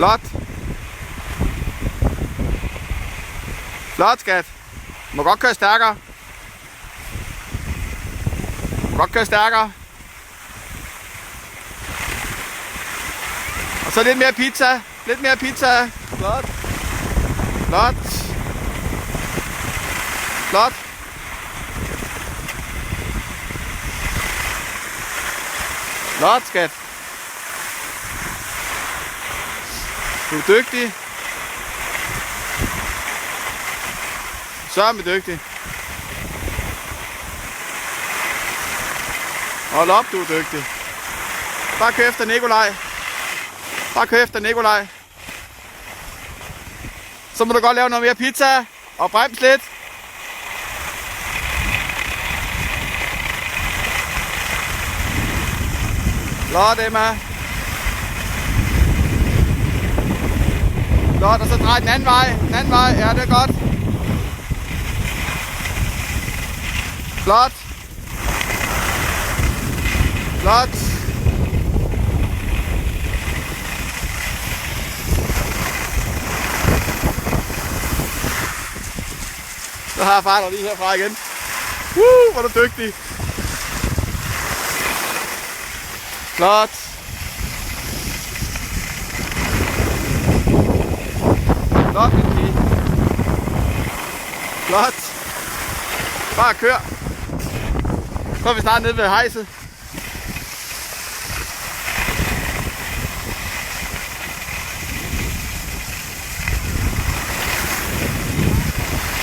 Flot. Flot, skat. Du må godt køre stærkere. Du må godt køre stærkere. Og så lidt mere pizza. Lidt mere pizza. Flot. Flot. Flot. Flot, skat. Du er dygtig. Sørme dygtig. Hold op, du er dygtig. Bare kør efter Nikolaj. Bare kør efter Nikolaj. Så må du godt lave noget mere pizza. Og brems lidt. Flot, Emma. Flot, og så drej den anden vej. Den anden vej, ja, det er godt. Flot. Flot. Så har jeg far dig lige herfra igen. Hvor er du dygtig. Flot. Flot, min pige. Flot. Bare kør. Så er vi snart nede ved hejset.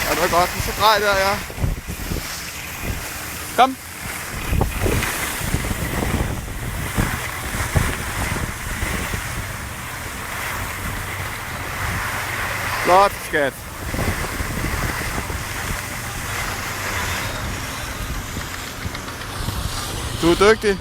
Ja, det var godt. Så drej der, ja. Kom. Flot, skat. Du er dygtig.